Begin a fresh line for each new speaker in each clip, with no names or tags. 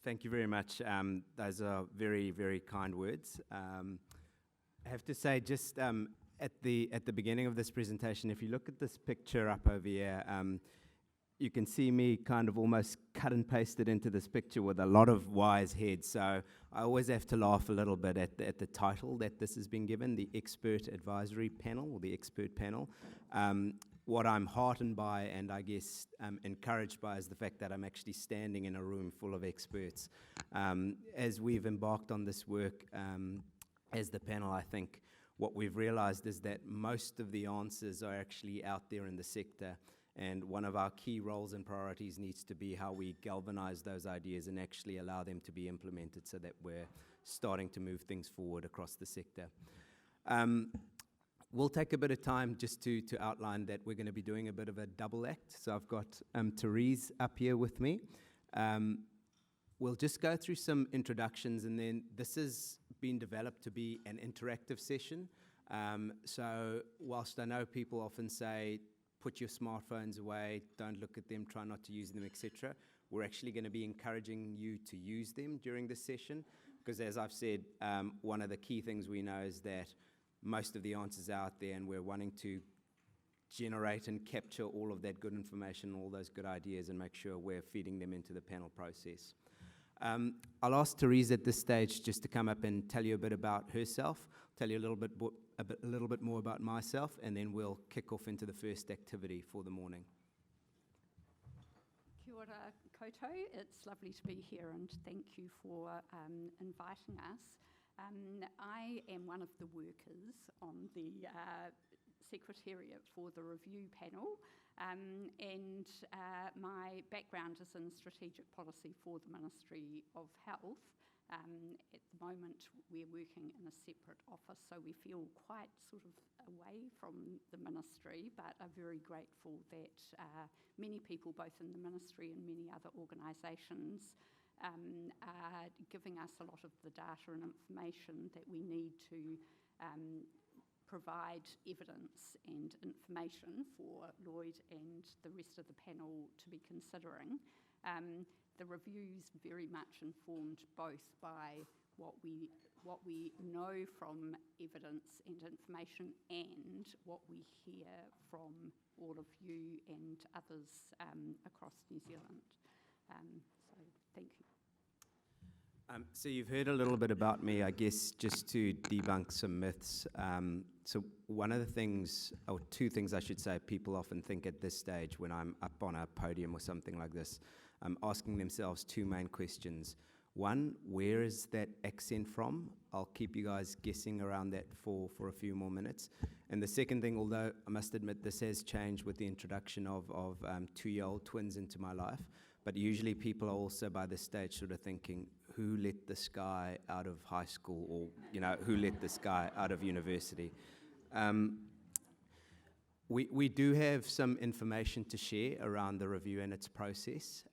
Thank you very much. Those are very, very kind words. I have to say, just at the beginning of this presentation, if you look at this picture up over here, you can see me kind of almost cut and pasted into this picture with a lot of wise heads. So I always have to laugh a little bit at the title that this has been given, the Expert Advisory Panel, or the Expert Panel. What I'm heartened by and I guess encouraged by is the fact that I'm actually standing in a room full of experts. As we've embarked on this work as the panel, I think what we've realized is that most of the answers are actually out there in the sector. And one of our key roles and priorities needs to be how we galvanize those ideas and actually allow them to be implemented so that we're starting to move things forward across the sector. We'll take a bit of time just to outline that we're going to be doing a bit of a double act. So I've got Therese up here with me. We'll just go through some introductions, and then this has been developed to be an interactive session. So whilst I know people often say, put your smartphones away, don't look at them, try not to use them, etc. We're actually going to be encouraging you to use them during this session, because as I've said, one of the key things we know is that most of the answers are out there, and we're wanting to generate and capture all of that good information, all those good ideas, and make sure we're feeding them into the panel process. I'll ask Therese at this stage just to come up and tell you a bit about herself, tell you a little bit more about myself, and then we'll kick off into the first activity for the morning.
Kia ora koutou. It's lovely to be here, and thank you for inviting us. I am one of the workers on the Secretariat for the review panel, and my background is in strategic policy for the Ministry of Health. At the moment, we're working in a separate office, so we feel quite sort of away from the Ministry, but are very grateful that many people, both in the Ministry and many other organisations, are giving us a lot of the data and information that we need to provide evidence and information for Lloyd and the rest of the panel to be considering. The review's very much informed both by what we know from evidence and information and what we hear from all of you and others across New Zealand. So thank you.
So you've heard a little bit about me, I guess, just to debunk some myths. So one of the things, or two things I should say, people often think at this stage when I'm up on a podium or something like this, asking themselves two main questions. One, where is that accent from? I'll keep you guys guessing around that for a few more minutes. And the second thing, although I must admit this has changed with the introduction of 2-year-old twins into my life, but usually people are also by this stage sort of thinking, who let this guy out of high school, or, you know, who let this guy out of university? We do have some information to share around the review and its process.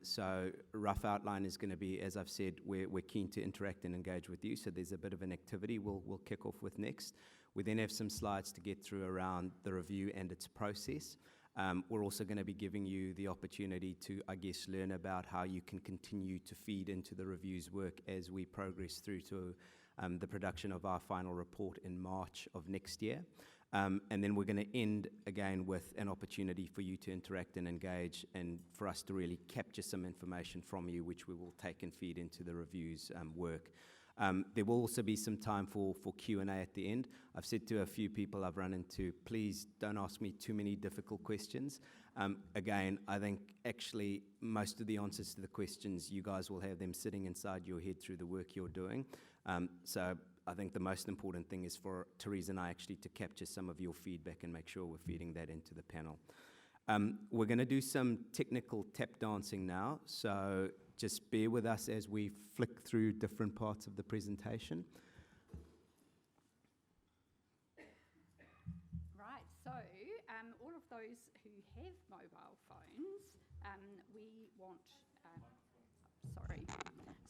So rough outline is going to be, as I've said, we're keen to interact and engage with you. So there's a bit of an activity we'll kick off with next. We then have some slides to get through around the review and its process. We're also going to be giving you the opportunity to, I guess, learn about how you can continue to feed into the review's work as we progress through to the production of our final report in March of next year. And then we're going to end again with an opportunity for you to interact and engage, and for us to really capture some information from you, which we will take and feed into the review's work. There will also be some time for Q&A at the end. I've said to a few people I've run into, please don't ask me too many difficult questions. Again, I think actually most of the answers to the questions, you guys will have them sitting inside your head through the work you're doing. So I think the most important thing is for Therese and I actually to capture some of your feedback and make sure we're feeding that into the panel. We're going to do some technical tap dancing now, so just bear with us as we flick through different parts of the presentation.
Right, so all of those who have mobile phones, we want, sorry.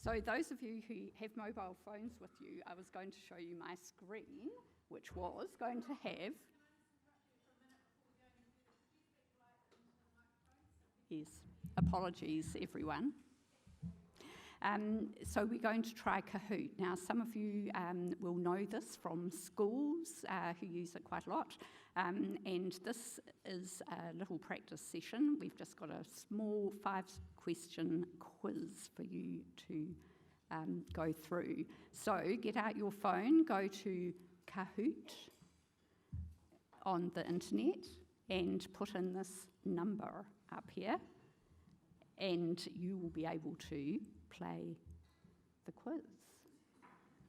So those of you who have mobile phones with you, I was going to show you my screen, which was going to have, yes, apologies everyone. So we're going to try Kahoot. Now, some of you will know this from schools who use it quite a lot. And this is a little practice session. We've just got a small 5-question quiz for you to go through. So get out your phone, go to Kahoot on the internet and put in this number up here, and you will be able to play the quiz.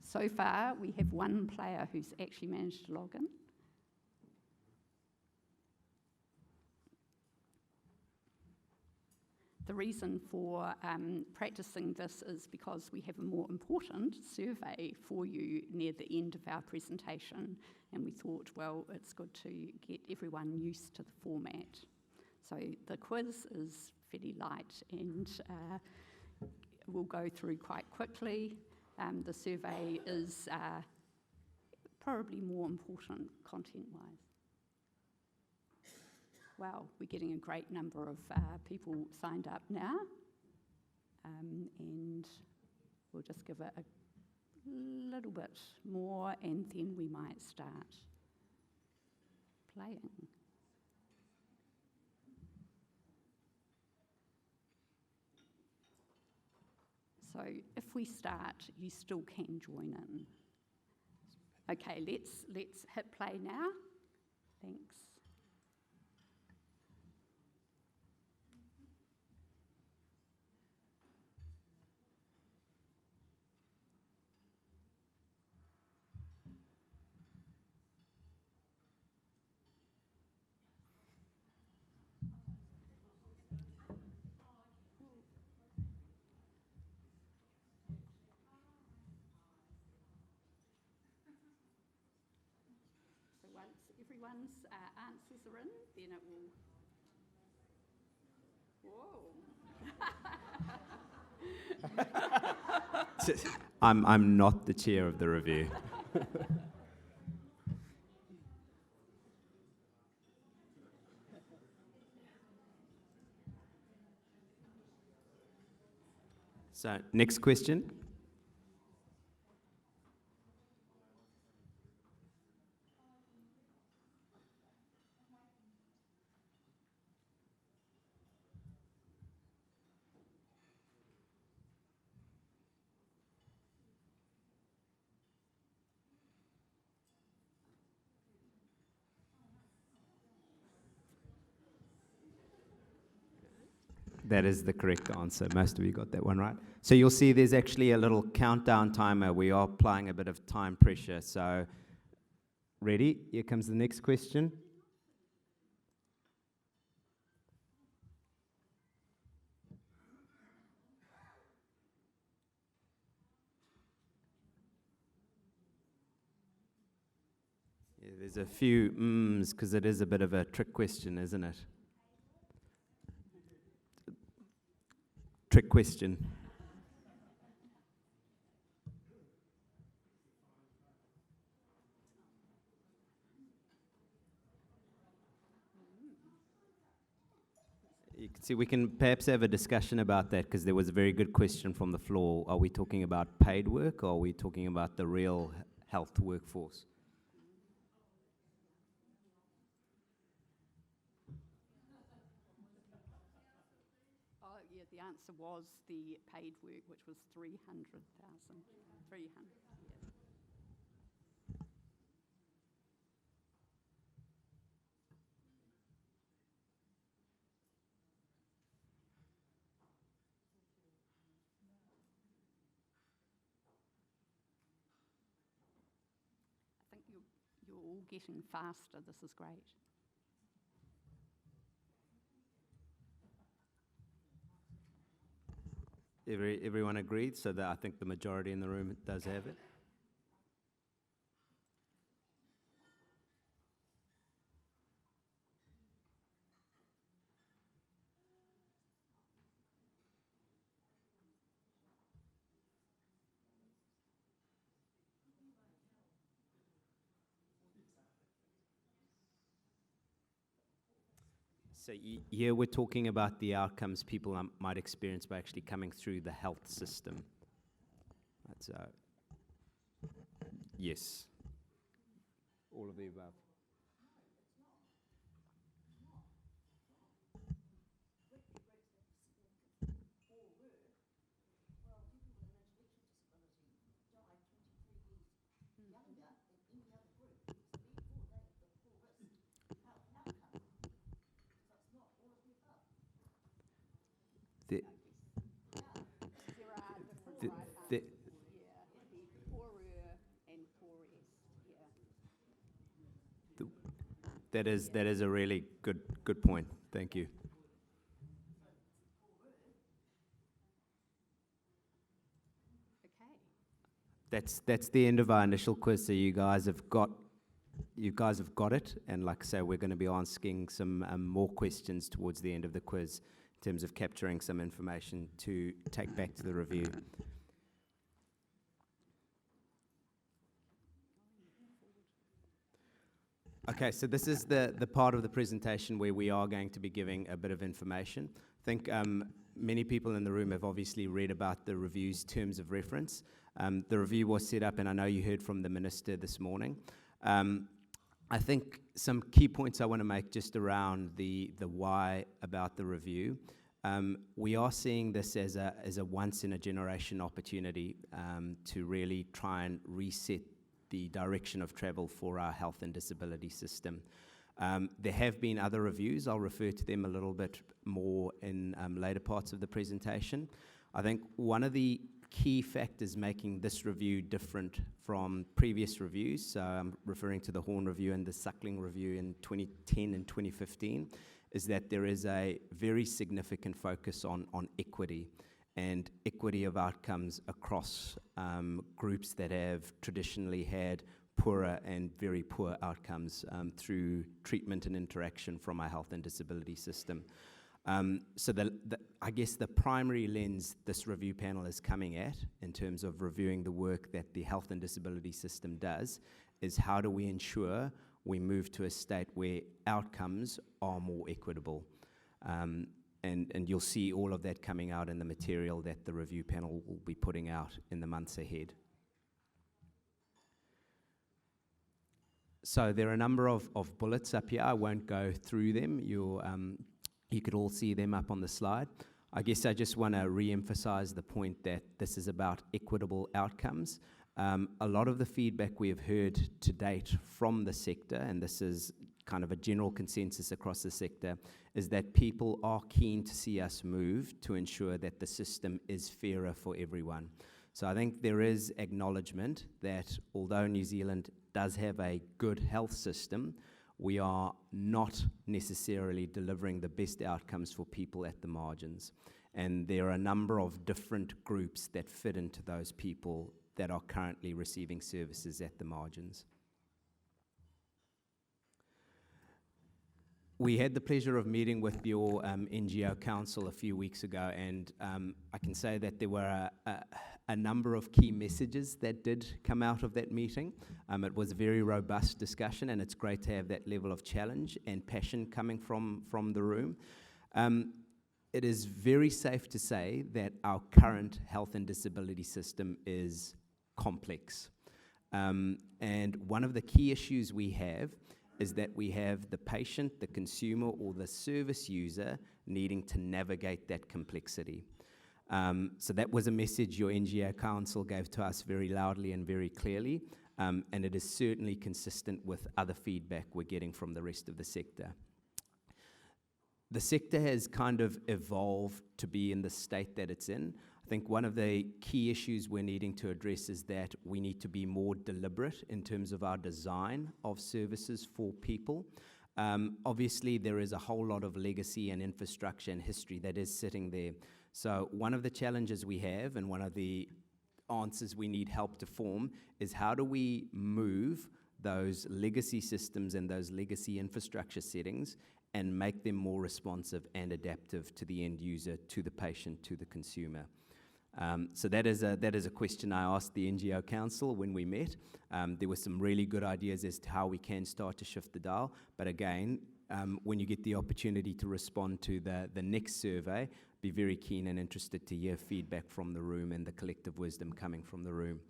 So far, we have one player who's actually managed to log in. The reason for practicing this is because we have a more important survey for you near the end of our presentation, and we thought, well, it's good to get everyone used to the format. So the quiz is fairly light and we'll go through quite quickly. The survey is probably more important content-wise. Wow, we're getting a great number of people signed up now, and we'll just give it a little bit more and then we might start playing. So if we start, you still can join in. Okay, let's hit play now. Thanks. Everyone's answers are in, then it will... Whoa!
I'm not the chair of the review. So, next question. That is the correct answer. Most of you got that one right. So you'll see there's actually a little countdown timer. We are applying a bit of time pressure. So, ready? Here comes the next question. Yeah, there's a few mms because it is a bit of a trick question, isn't it? Trick question. You can see we can perhaps have a discussion about that because there was a very good question from the floor. Are we talking about paid work or are we talking about the real health workforce?
Yeah, the answer was the paid work, which was 300,000. 300, yeah. I think you're all getting faster. This is great.
Everyone agreed, so that I think the majority in the room does have it. So here we're talking about the outcomes people might experience by actually coming through the health system. So, yes. All of the above. That is a really good point. Thank you.
Okay.
That's the end of our initial quiz. So you guys have got it, and like I say, we're going to be asking some more questions towards the end of the quiz in terms of capturing some information to take back to the review. Okay, so this is the part of the presentation where we are going to be giving a bit of information. I think many people in the room have obviously read about the review's terms of reference. The review was set up, and I know you heard from the Minister this morning. I think some key points I want to make just around the why about the review. We are seeing this as a once-in-a-generation opportunity to really try and reset the direction of travel for our health and disability system. There have been other reviews. I'll refer to them a little bit more in later parts of the presentation. I think one of the key factors making this review different from previous reviews, so I'm referring to the Horn Review and the Suckling Review in 2010 and 2015, is that there is a very significant focus on equity and equity of outcomes across groups that have traditionally had poorer and very poor outcomes through treatment and interaction from our health and disability system. So I guess the primary lens this review panel is coming at in terms of reviewing the work that the health and disability system does is how do we ensure we move to a state where outcomes are more equitable. And you'll see all of that coming out in the material that the review panel will be putting out in the months ahead. So there are a number of bullets up here. I won't go through them. You could all see them up on the slide. I guess I just want to re-emphasize the point that this is about equitable outcomes. A lot of the feedback we have heard to date from the sector, and this is kind of a general consensus across the sector, is that people are keen to see us move to ensure that the system is fairer for everyone. So I think there is acknowledgement that although New Zealand does have a good health system, we are not necessarily delivering the best outcomes for people at the margins. And there are a number of different groups that fit into those people that are currently receiving services at the margins. We had the pleasure of meeting with your NGO Council a few weeks ago, and I can say that there were a number of key messages that did come out of that meeting. It was a very robust discussion, and it's great to have that level of challenge and passion coming from the room. It is very safe to say that our current health and disability system is complex. And one of the key issues we have is that we have the patient, the consumer, or the service user needing to navigate that complexity. So that was a message your NGO Council gave to us very loudly and very clearly, and it is certainly consistent with other feedback we're getting from the rest of the sector. The sector has kind of evolved to be in the state that it's in. I think one of the key issues we're needing to address is that we need to be more deliberate in terms of our design of services for people. Obviously, there is a whole lot of legacy and infrastructure and history that is sitting there. So one of the challenges we have, and one of the answers we need help to form, is how do we move those legacy systems and those legacy infrastructure settings and make them more responsive and adaptive to the end user, to the patient, to the consumer. So that is a question I asked the NGO Council when we met. There were some really good ideas as to how we can start to shift the dial, but again, when you get the opportunity to respond to the next survey, be very keen and interested to hear feedback from the room and the collective wisdom coming from the room.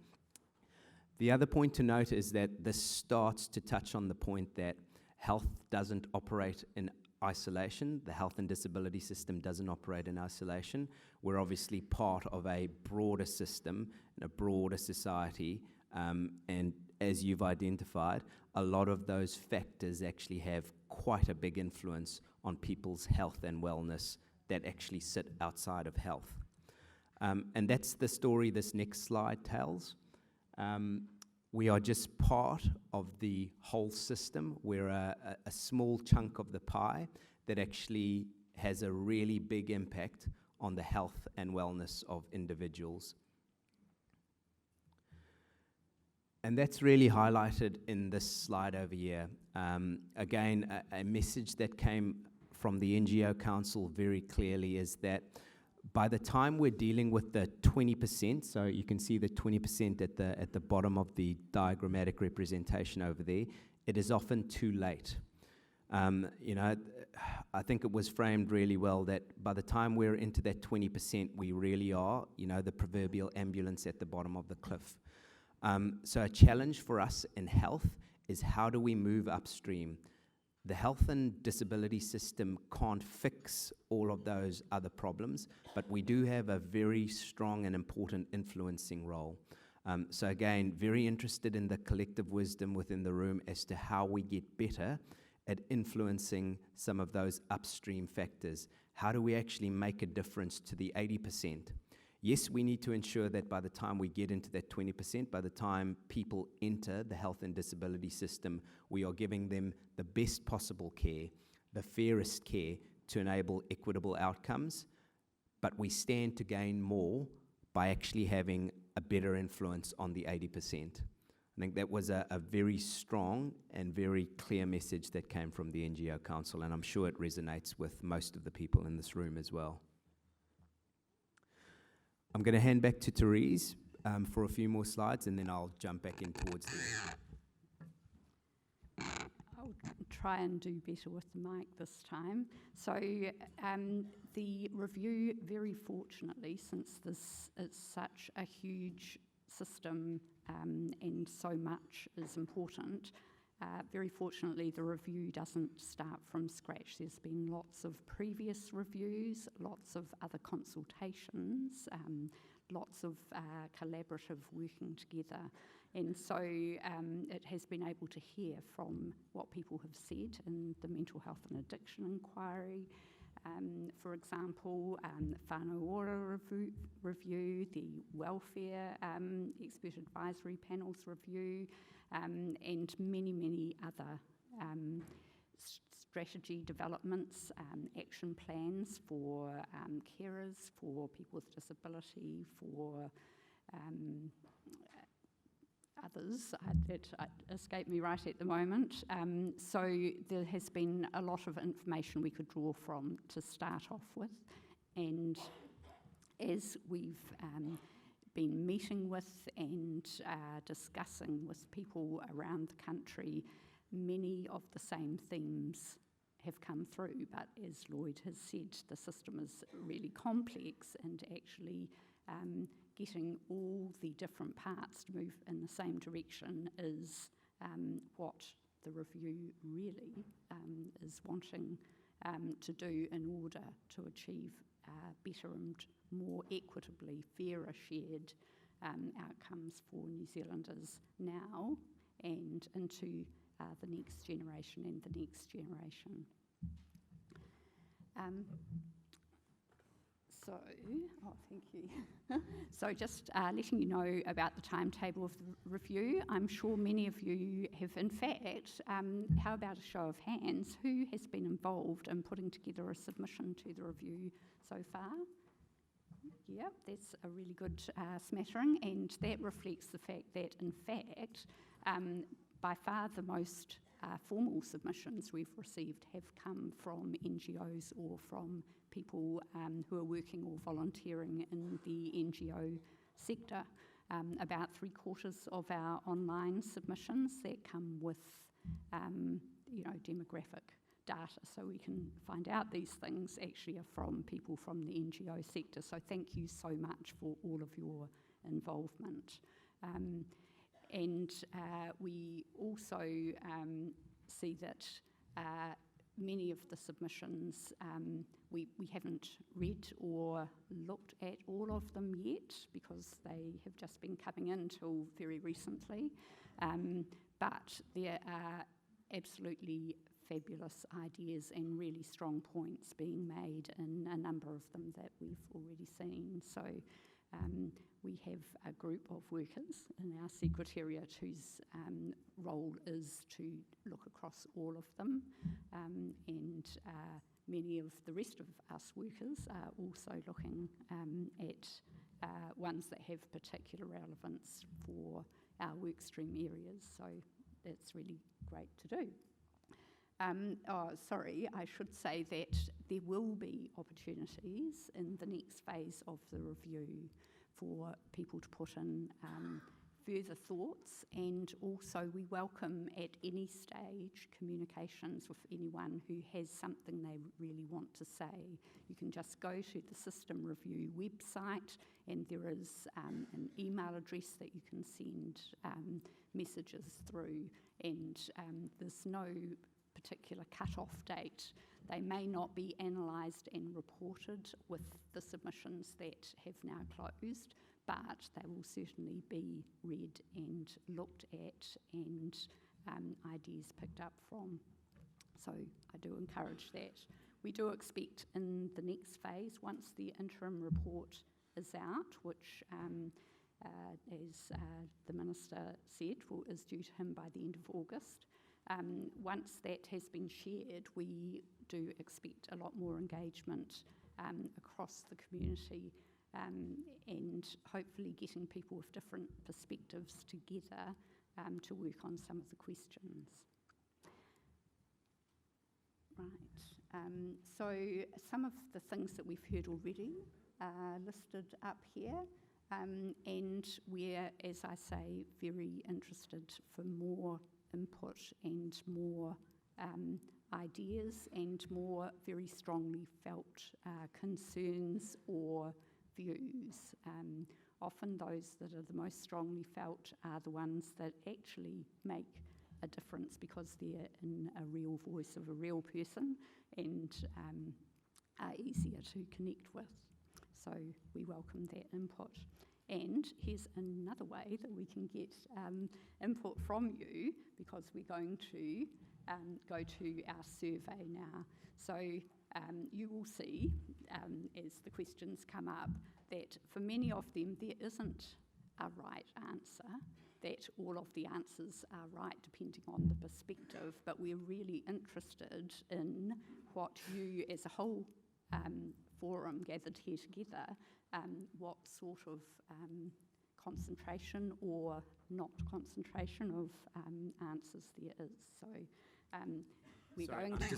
The other point to note is that this starts to touch on the point that health doesn't operate in isolation. The health and disability system doesn't operate in isolation. We're obviously part of a broader system and a broader society, and as you've identified, a lot of those factors actually have quite a big influence on people's health and wellness that actually sit outside of health. And that's the story this next slide tells. We are just part of the whole system. We're a small chunk of the pie that actually has a really big impact on the health and wellness of individuals. And that's really highlighted in this slide over here. Again, a message that came from the NGO Council very clearly is that by the time we're dealing with the 20%, so you can see the 20% at the bottom of the diagrammatic representation over there, it is often too late. I think it was framed really well that by the time we're into that 20%, we really are, the proverbial ambulance at the bottom of the cliff. So a challenge for us in health is how do we move upstream? The health and disability system can't fix all of those other problems, but we do have a very strong and important influencing role. So again, very interested in the collective wisdom within the room as to how we get better at influencing some of those upstream factors. How do we actually make a difference to the 80%? Yes, we need to ensure that by the time we get into that 20%, by the time people enter the health and disability system, we are giving them the best possible care, the fairest care to enable equitable outcomes, but we stand to gain more by actually having a better influence on the 80%. I think that was a very strong and very clear message that came from the NGO Council, and I'm sure it resonates with most of the people in this room as well. I'm going to hand back to Therese for a few more slides, and then I'll jump back in towards the end.
I'll try and do better with the mic this time. So the review, very fortunately, since this is such a huge system and so much is important, very fortunately the review doesn't start from scratch. There's been lots of previous reviews, lots of other consultations, lots of collaborative working together. And so it has been able to hear from what people have said in the mental health and addiction inquiry. For example, whānau ora review, the welfare expert advisory panels review, and many, many other strategy developments, action plans for carers, for people with disability, for others that escape me right at the moment. So there has been a lot of information we could draw from to start off with, and as we've been meeting with and discussing with people around the country, many of the same themes have come through, but as Lloyd has said, the system is really complex, and actually getting all the different parts to move in the same direction is what the review really is wanting to do in order to achieve better and more equitably fairer shared outcomes for New Zealanders now and into the next generation and the next generation. Thank you. So just letting you know about the timetable of the review. I'm sure many of you have, in fact, how about a show of hands, who has been involved in putting together a submission to the review so far? Yep, that's a really good smattering, and that reflects the fact that, in fact, by far the most formal submissions we've received have come from NGOs or from people who are working or volunteering in the NGO sector. About 3/4 of our online submissions that come with, demographic data so we can find out these things actually are from people from the NGO sector. So thank you so much for all of your involvement. And we also see that many of the submissions, we haven't read or looked at all of them yet because they have just been coming in till very recently. But there are absolutely fabulous ideas and really strong points being made in a number of them that we've already seen. So we have a group of workers in our secretariat whose role is to look across all of them, and many of the rest of us workers are also looking at ones that have particular relevance for our workstream areas, so that's really great to do. I should say that there will be opportunities in the next phase of the review for people to put in further thoughts, and also we welcome at any stage communications with anyone who has something they really want to say. You can just go to the System Review website, and there is an email address that you can send messages through, and there's no particular cut-off date. They may not be analysed and reported with the submissions that have now closed, but they will certainly be read and looked at and ideas picked up from. So I do encourage that. We do expect in the next phase, once the interim report is out, which as the Minister said, is due to him by the end of August, once that has been shared, we do expect a lot more engagement across the community, and hopefully getting people with different perspectives together to work on some of the questions. Right, so some of the things that we've heard already are listed up here, and we're, as I say, very interested for more input and more ideas and more very strongly felt concerns or views. Often those that are the most strongly felt are the ones that actually make a difference because they're in a real voice of a real person and are easier to connect with. So we welcome that input. And here's another way that we can get input from you, because we're going to go to our survey now. So you will see, as the questions come up, that for many of them there isn't a right answer, that all of the answers are right depending on the perspective, but we're really interested in what you as a whole forum gathered here together, what sort of concentration or not concentration of answers there is. So we're going to be...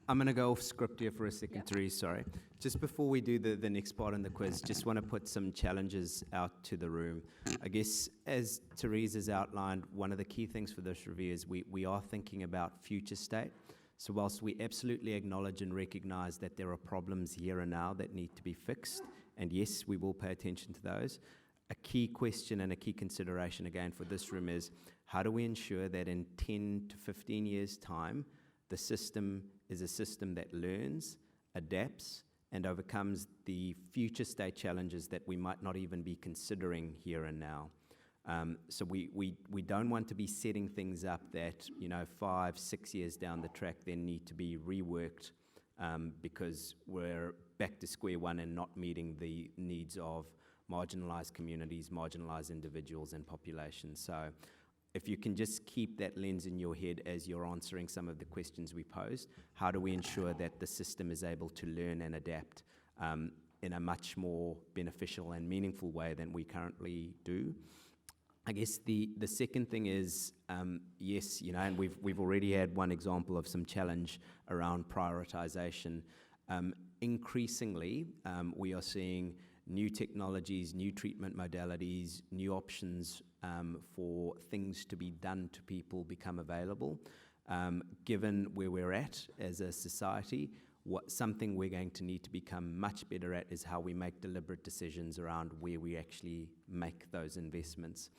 I'm going to go off script here for a second, yep. Therese, sorry. Just before we do the next part in the quiz, just want to put some challenges out to the room. I guess, as Therese has outlined, one of the key things for this review is we are thinking about future state. So whilst we absolutely acknowledge and recognise that there are problems here and now that need to be fixed, and yes, we will pay attention to those, a key question and a key consideration again for this room is, how do we ensure that in 10 to 15 years' time, the system is a system that learns, adapts, and overcomes the future state challenges that we might not even be considering here and now. So we don't want to be setting things up that, 5, 6 years down the track then need to be reworked because we're back to square one and not meeting the needs of marginalised communities, marginalised individuals and populations. So if you can just keep that lens in your head as you're answering some of the questions we posed, how do we ensure that the system is able to learn and adapt in a much more beneficial and meaningful way than we currently do? I guess the second thing is, yes, and we've already had one example of some challenge around prioritisation. Increasingly, we are seeing new technologies, new treatment modalities, new options for things to be done to people become available. Given where we're at as a society, something we're going to need to become much better at is how we make deliberate decisions around where we actually make those investments.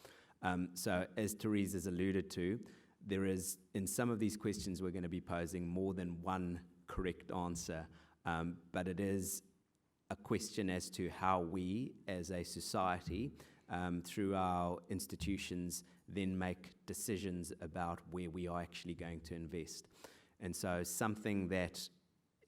So as Therese has alluded to, there is, in some of these questions we're going to be posing more than one correct answer, but it is a question as to how we as a society, through our institutions, then make decisions about where we are actually going to invest. And so something that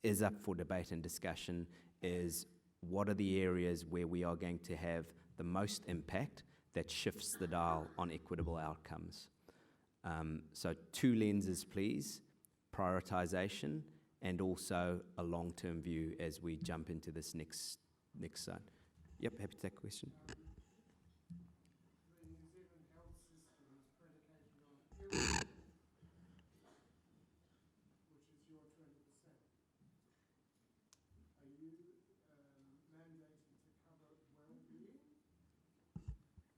is up for debate and discussion is what are the areas where we are going to have the most impact that shifts the dial on equitable outcomes. So 2 lenses, please: prioritization and also a long-term view as we jump into this next zone. Yep, happy to take a question.
The New Zealand health system is predicated on equity, which is your 20%. Are you mandated to cover well-being for the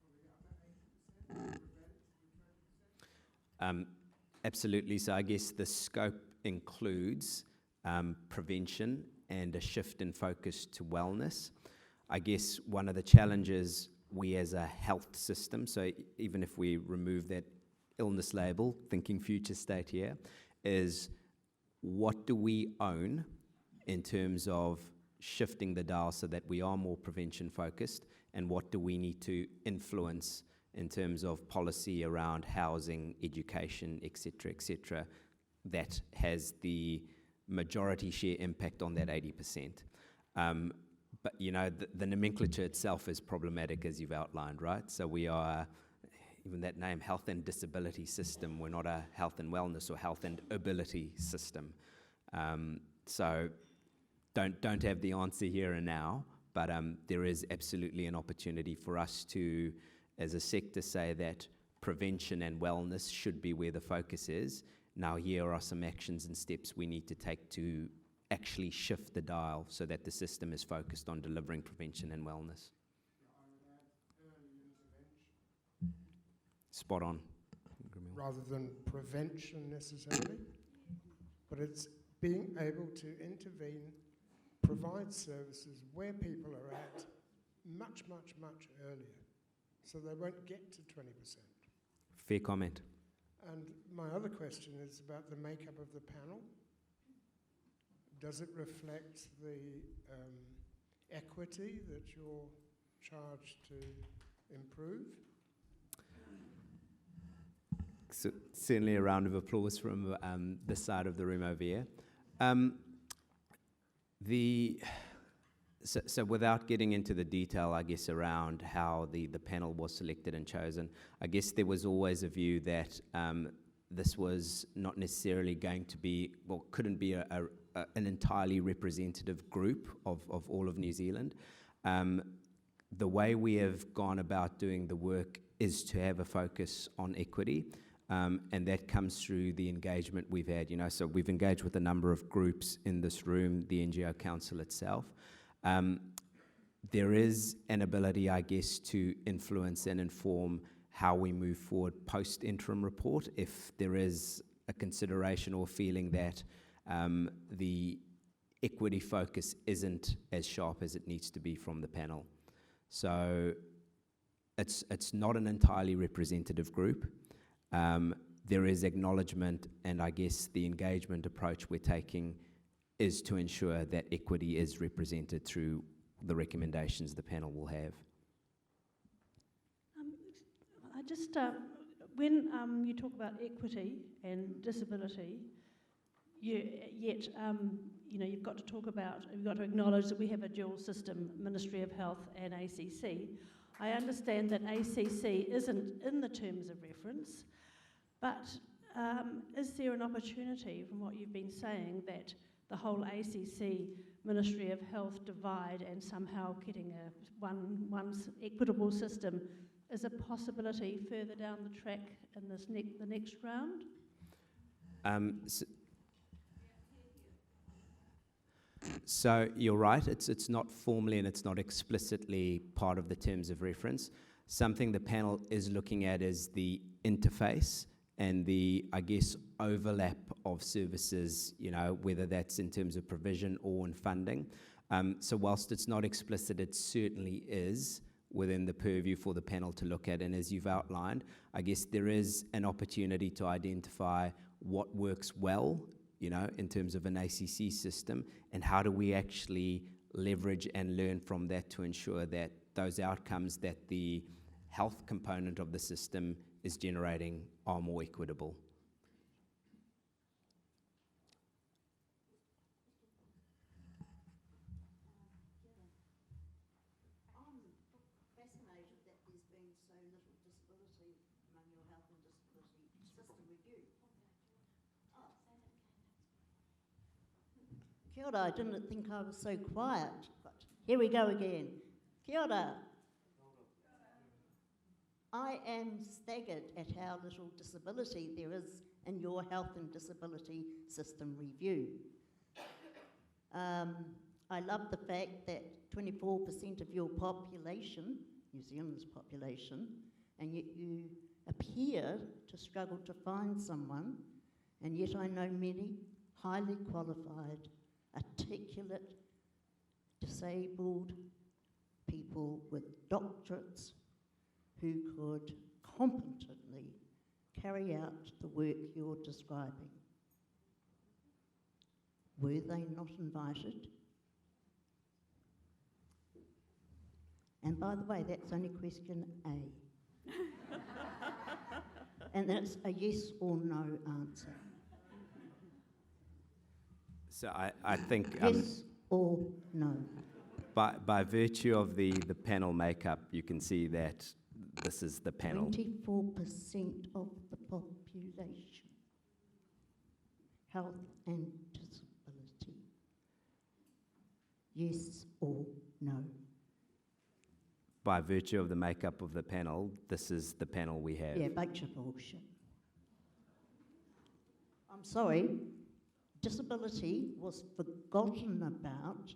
other 80% to prevent the 20%?
Absolutely. So I guess the scope includes prevention and a shift in focus to wellness. I guess one of the challenges we as a health system, so even if we remove that illness label, thinking future state here, is what do we own in terms of shifting the dial so that we are more prevention focused, and what do we need to influence in terms of policy around housing, education, etc., that has the majority share impact on that 80%. But you know, the nomenclature itself is problematic, as you've outlined, right? So we are, even that name, Health and Disability System, we're not a health and wellness or health and ability system. So don't have the answer here and now, but there is absolutely an opportunity for us to, as a sector, say that prevention and wellness should be where the focus is. Now here are some actions and steps we need to take to actually shift the dial so that the system is focused on delivering prevention and wellness.
I would add early intervention.
Spot on.
Rather than prevention necessarily, but it's being able to intervene, provide services where people are at much, much, much earlier, so they won't get to 20%.
Fair comment.
And my other question is about the makeup of the panel. Does it reflect the equity that you're charged to improve?
So, certainly a round of applause from this side of the room over here. So without getting into the detail, I guess, around how the panel was selected and chosen, I guess there was always a view that this was not necessarily going to be, well, couldn't be an entirely representative group of all of New Zealand. The way we have gone about doing the work is to have a focus on equity, and that comes through the engagement we've had. You know, so we've engaged with a number of groups in this room, the NGO Council itself. There is an ability, I guess, to influence and inform how we move forward post-interim report if there is a consideration or feeling that the equity focus isn't as sharp as it needs to be from the panel. So it's not an entirely representative group. There is acknowledgement, and I guess the engagement approach we're taking is to ensure that equity is represented through the recommendations the panel will have.
I just, when you talk about equity and disability, you've got to talk about, you've got to acknowledge that we have a dual system, Ministry of Health and ACC. I understand that ACC isn't in the terms of reference, but is there an opportunity, from what you've been saying, that the whole ACC Ministry of Health divide and somehow getting one equitable system is a possibility further down the track in this the next round?
So you're right, it's not formally and it's not explicitly part of the terms of reference. Something the panel is looking at is the interface and the, I guess, overlap of services, you know, whether that's in terms of provision or in funding. So whilst it's not explicit, it certainly is within the purview for the panel to look at. And as you've outlined, I guess there is an opportunity to identify what works well, you know, in terms of an ACC system, and how do we actually leverage and learn from that to ensure that those outcomes that the health component of the system is generating are more equitable.
I'm fascinated that there's been so little disability among your health and disability system review. Oh. Kia ora, I didn't think I was so quiet, but here we go again. Kia ora. I am staggered at how little disability there is in your health and disability system review. I love the fact that 24% of your population, New Zealand's population, and yet you appear to struggle to find someone, and yet I know many highly qualified, articulate, disabled people with doctorates who could competently carry out the work you're describing. Were they not invited? And by the way, that's only question A. And that's a yes or no answer.
So I think
Yes or no?
by virtue of the panel makeup, you can see that this is the panel.
24% of the population, health and disability. Yes or no?
By virtue of the makeup of the panel, this is the panel we have.
Yeah, bunch of bullshit. I'm sorry, disability was forgotten about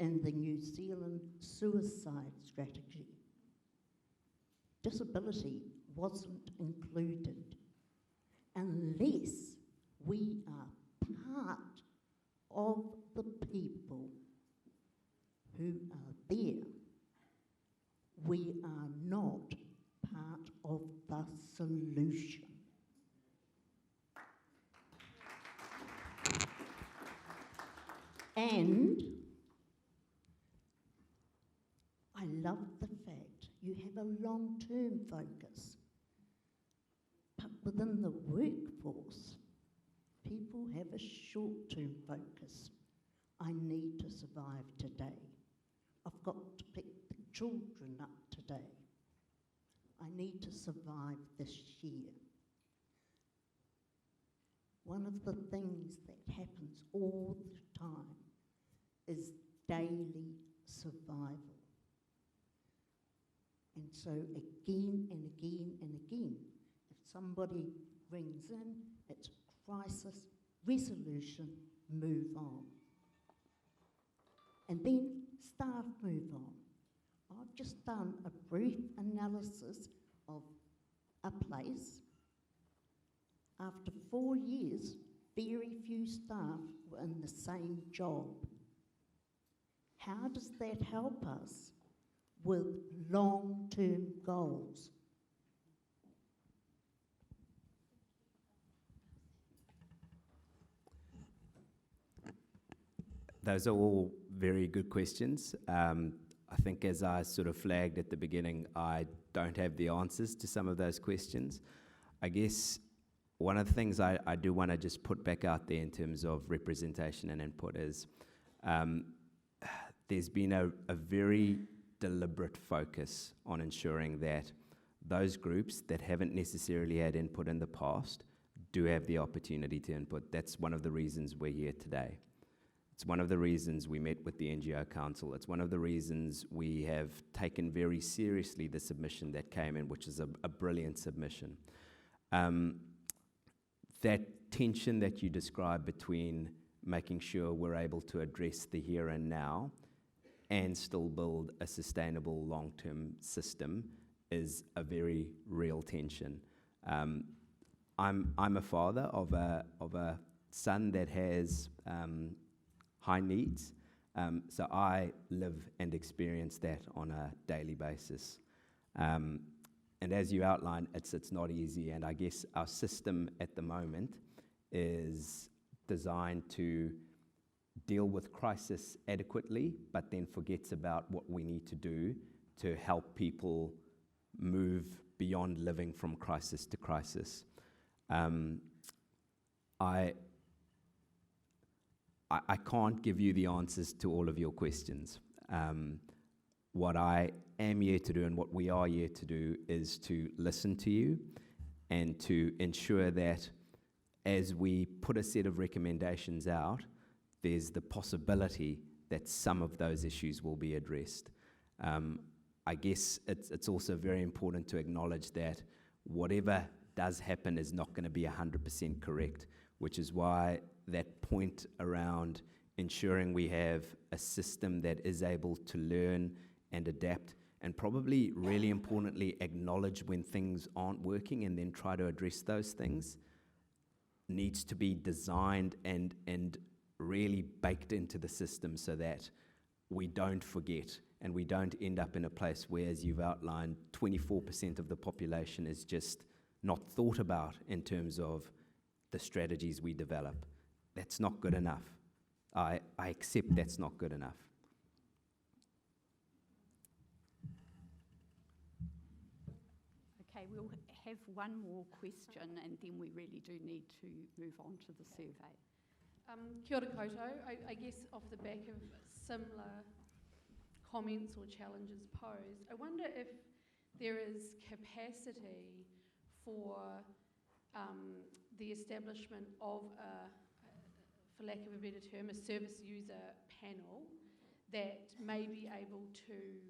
in the New Zealand suicide strategy. Disability wasn't included unless we are part of the people who are there. We are not part of the solution. And I love the fact you have a long-term focus. But within the workforce, people have a short-term focus. I need to survive today. I've got to pick the children up today. I need to survive this year. One of the things that happens all the time is daily survival. And so again and again and again, if somebody rings in, it's crisis, resolution, move on. And then staff move on. I've just done a brief analysis of a place. After 4 years, very few staff were in the same job. How does that help us with long-term goals?
Those are all very good questions. I think as I sort of flagged at the beginning, I don't have the answers to some of those questions. I guess one of the things I do want to just put back out there in terms of representation and input is there's been a very deliberate focus on ensuring that those groups that haven't necessarily had input in the past do have the opportunity to input. That's one of the reasons we're here today. It's one of the reasons we met with the NGO Council. It's one of the reasons we have taken very seriously the submission that came in, which is a brilliant submission. That tension that you described between making sure we're able to address the here and now and still build a sustainable long-term system is a very real tension. I'm a father of a son that has high needs, so I live and experience that on a daily basis. And as you outlined, it's not easy, and I guess our system at the moment is designed to deal with crisis adequately, but then forgets about what we need to do to help people move beyond living from crisis to crisis. I can't give you the answers to all of your questions. What I am here to do, and what we are here to do, is to listen to you and to ensure that as we put a set of recommendations out, there's the possibility that some of those issues will be addressed. I guess it's also very important to acknowledge that whatever does happen is not going to be 100% correct, which is why that point around ensuring we have a system that is able to learn and adapt, and probably really importantly acknowledge when things aren't working and then try to address those things, needs to be designed and really baked into the system so that we don't forget and we don't end up in a place where, as you've outlined, 24% of the population is just not thought about in terms of the strategies we develop. That's not good enough. I accept that's not good enough.
Okay, we'll have one more question and then we really do need to move on to the survey.
Kia ora koutou. I guess off the back of similar comments or challenges posed, I wonder if there is capacity for the establishment of for lack of a better term, a service user panel that may be able to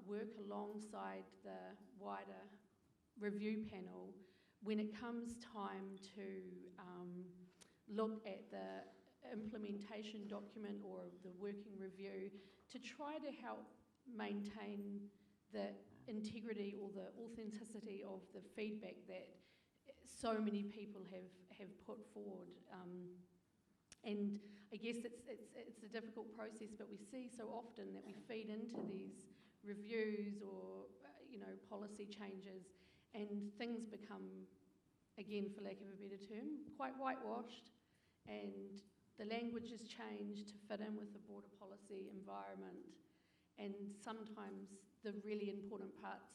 work alongside the wider review panel when it comes time to look at the implementation document or the working review to try to help maintain the integrity or the authenticity of the feedback that so many people have put forward. And I guess it's a difficult process, but we see so often that we feed into these reviews or policy changes, and things become, again, for lack of a better term, quite whitewashed, and the language is changed to fit in with the broader policy environment, and sometimes the really important parts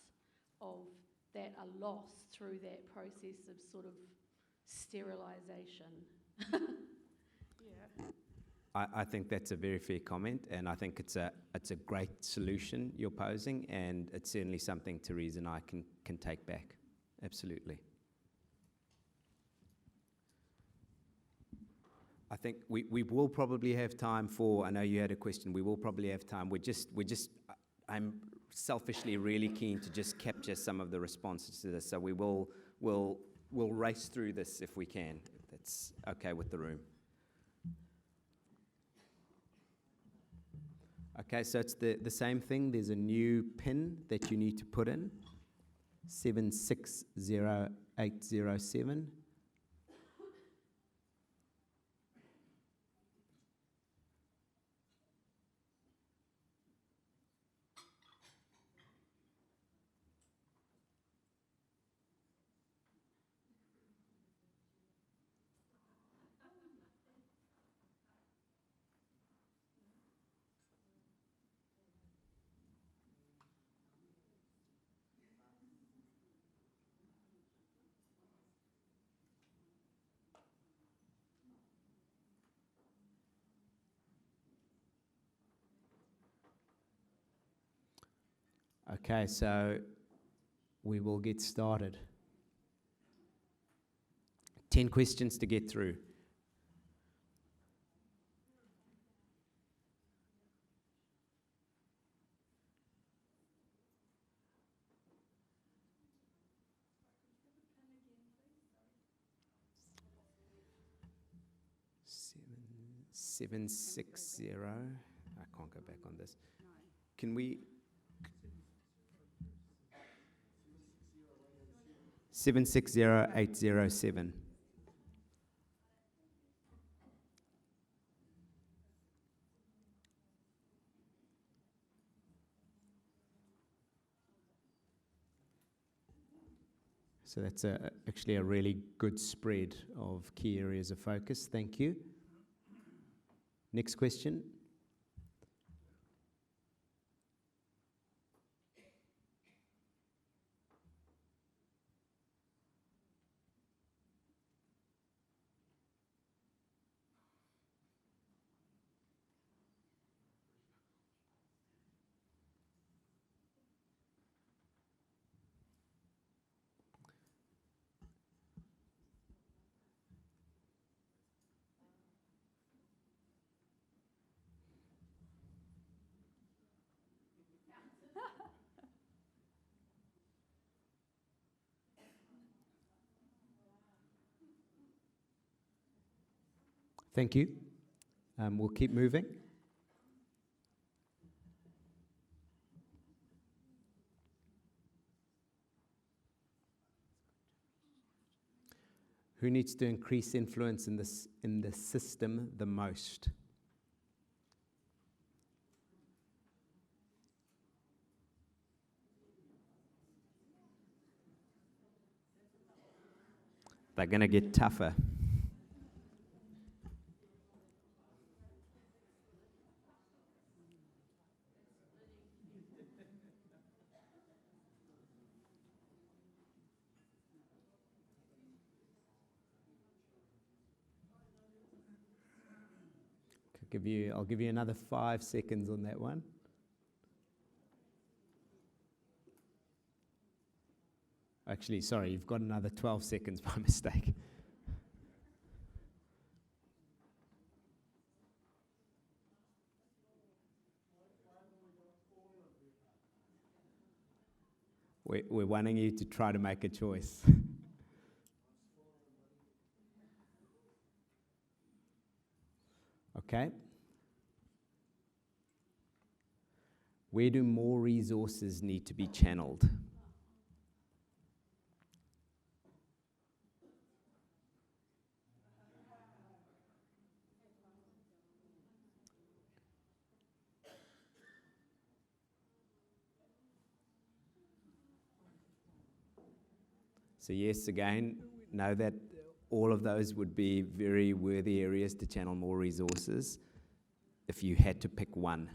of that are lost through that process of sort of sterilisation. Yeah.
I think that's a very fair comment, and I think it's a great solution you're posing, and it's certainly something Therese and I can take back. Absolutely. I think we will probably have time for, I know you had a question, we will probably have time. I'm selfishly really keen to just capture some of the responses to this, so we'll race through this if we can, if that's okay with the room. Okay, so it's the same thing. There's a new PIN that you need to put in, 760807. Okay, so we will get started. 10 questions to get through. Seven, 760. I can't go back on this.
No.
Can we? 760807. So that's actually a really good spread of key areas of focus. Thank you. Next question. Thank you. We'll keep moving. Who needs to increase influence in the system the most? They're going to get tougher. I'll give you another 5 seconds on that one. Actually, sorry, you've got another 12 seconds by mistake. We're wanting you to try to make a choice. Okay. Where do more resources need to be channeled? So yes, again, know that all of those would be very worthy areas to channel more resources if you had to pick one.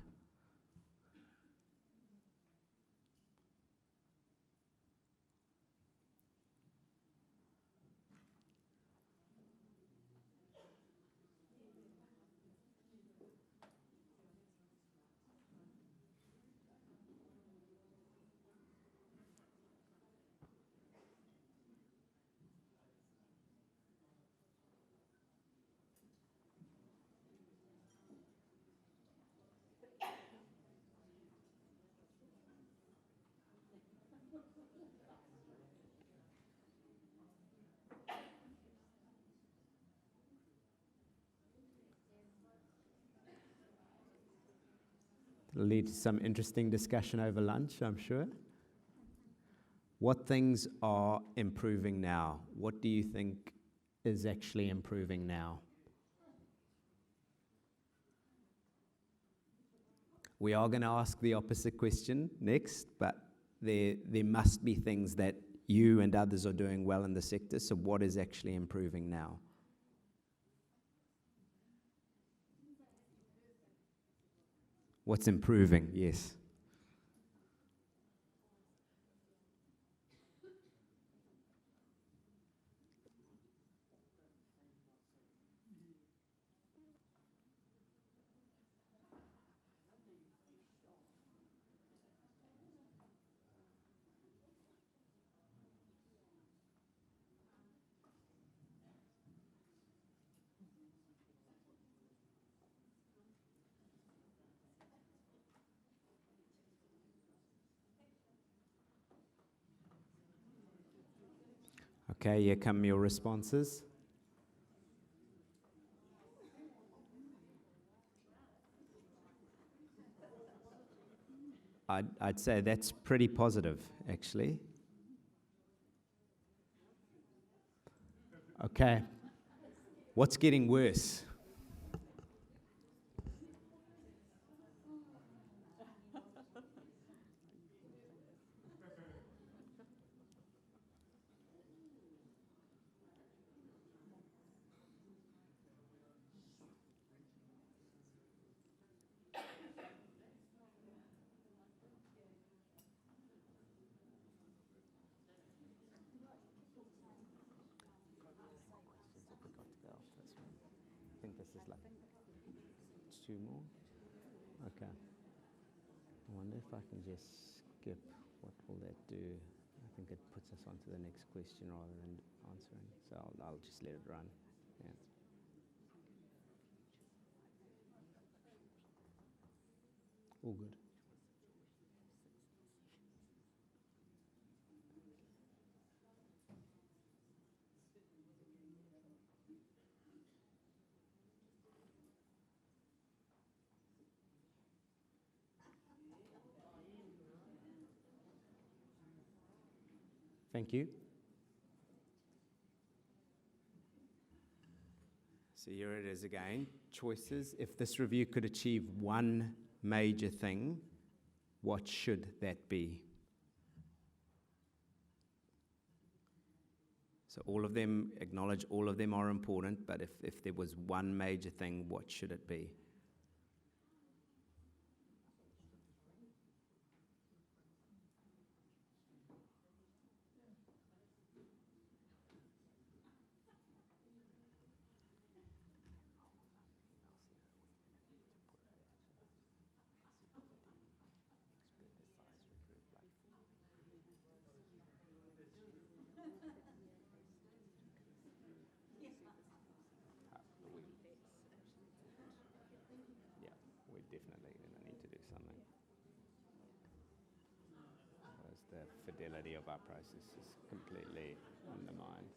It'll lead to some interesting discussion over lunch, I'm sure. What things are improving now? What do you think is actually improving now? We are going to ask the opposite question next, but there must be things that you and others are doing well in the sector, so what is actually improving now? What's improving? Yes. Okay, here come your responses. I'd say that's pretty positive, actually. Okay. What's getting worse? I think this is like 2 more. Okay. I wonder if I can just skip. What will that do? I think it puts us onto the next question rather than answering. So I'll just let it run. Yeah. All good. Thank you. So here it is again, choices. If this review could achieve one major thing, what should that be? So all of them acknowledge all of them are important, but if there was one major thing, what should it be? Yeah, we definitely going to need to do something. Otherwise the fidelity of our process is completely undermined.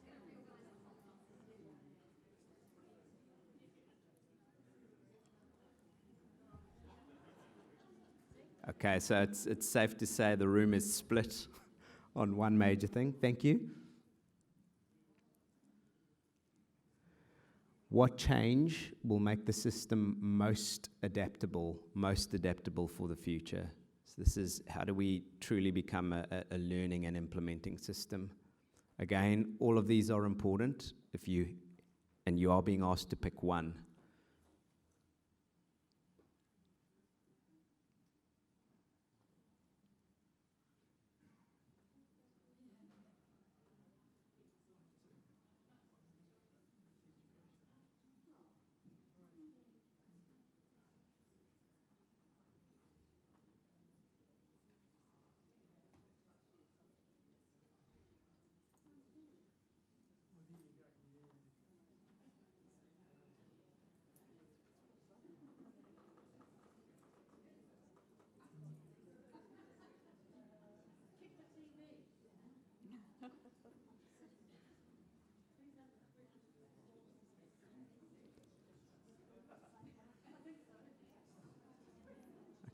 Okay, so it's safe to say the room is split on one major thing. Thank you. What change will make the system most adaptable for the future? So this is, how do we truly become a learning and implementing system? Again, all of these are important and you are being asked to pick one.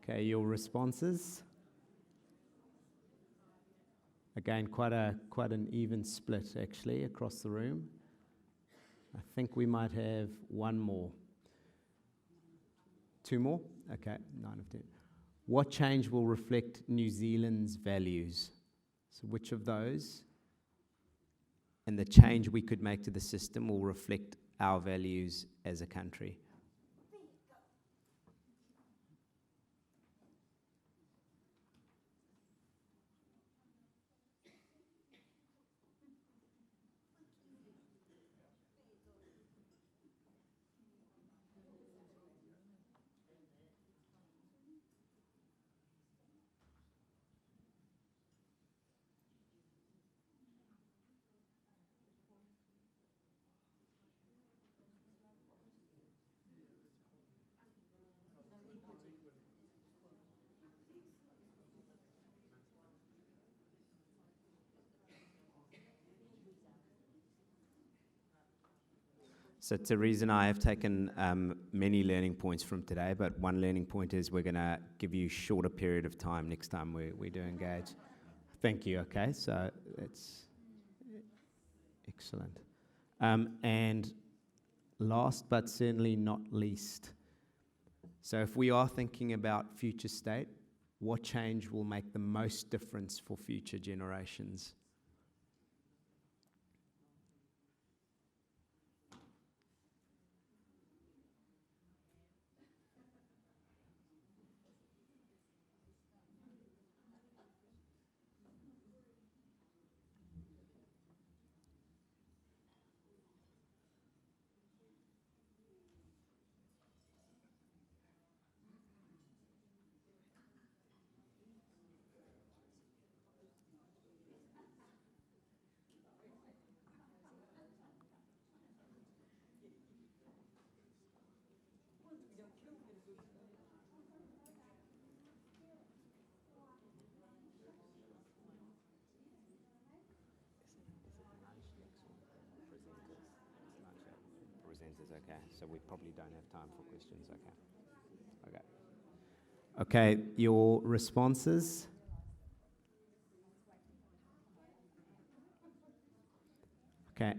Okay, your responses? Again, quite an even split actually across the room. I think we might have one more. 2 more? Okay, 9 of 10. What change will reflect New Zealand's values? So which of those and the change we could make to the system will reflect our values as a country? So Therese and I have taken many learning points from today, but one learning point is we're going to give you a shorter period of time next time we do engage. Thank you, okay, so that's excellent. And last but certainly not least, so if we are thinking about future state, what change will make the most difference for future generations? Presenters, okay. So we probably don't have time for questions, okay. Okay, your responses? Okay,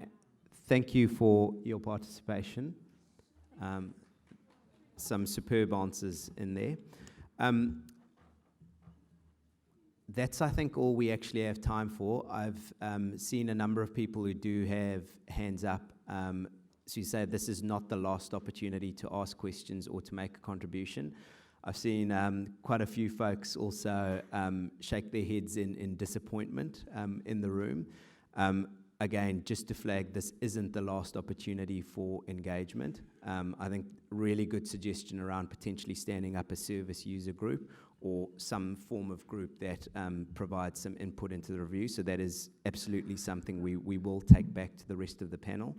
thank you for your participation. Some superb answers in there. That's, I think, all we actually have time for. I've seen a number of people who do have hands up. So you say this is not the last opportunity to ask questions or to make a contribution. I've seen quite a few folks also shake their heads in disappointment in the room. Again, just to flag, this isn't the last opportunity for engagement. I think really good suggestion around potentially standing up a service user group or some form of group that provides some input into the review. So that is absolutely something we will take back to the rest of the panel.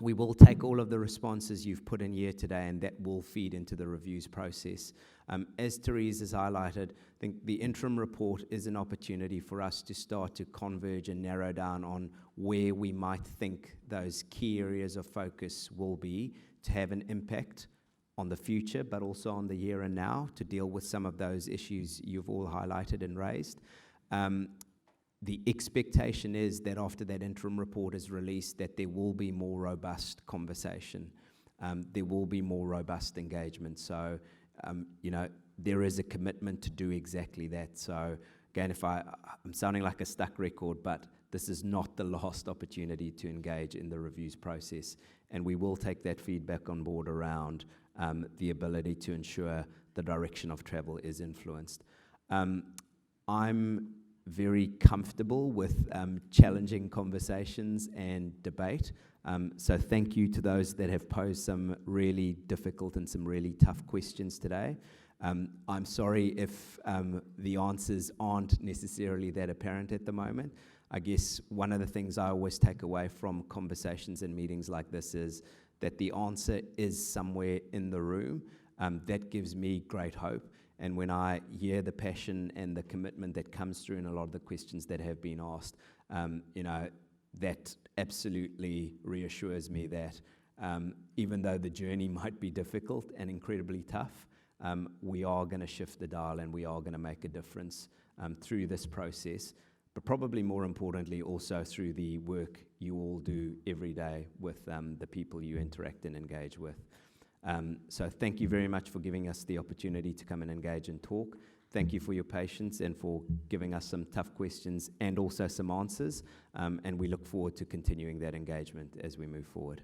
We will take all of the responses you've put in here today, and that will feed into the reviews process. As Therese has highlighted, I think the interim report is an opportunity for us to start to converge and narrow down on where we might think those key areas of focus will be to have an impact on the future, but also on the here and now to deal with some of those issues you've all highlighted and raised. The expectation is that after that interim report is released, that there will be more robust conversation. There will be more robust engagement. So, there is a commitment to do exactly that. So, again, I'm sounding like a stuck record, but this is not the last opportunity to engage in the reviews process. And we will take that feedback on board around the ability to ensure the direction of travel is influenced. I'm very comfortable with challenging conversations and debate. So thank you to those that have posed some really difficult and some really tough questions today. I'm sorry if the answers aren't necessarily that apparent at the moment. I guess one of the things I always take away from conversations and meetings like this is that the answer is somewhere in the room. That gives me great hope. And when I hear the passion and the commitment that comes through in a lot of the questions that have been asked, that absolutely reassures me that even though the journey might be difficult and incredibly tough, we are going to shift the dial and we are going to make a difference through this process, but probably more importantly also through the work you all do every day with the people you interact and engage with. So thank you very much for giving us the opportunity to come and engage and talk. Thank you for your patience and for giving us some tough questions and also some answers. And we look forward to continuing that engagement as we move forward.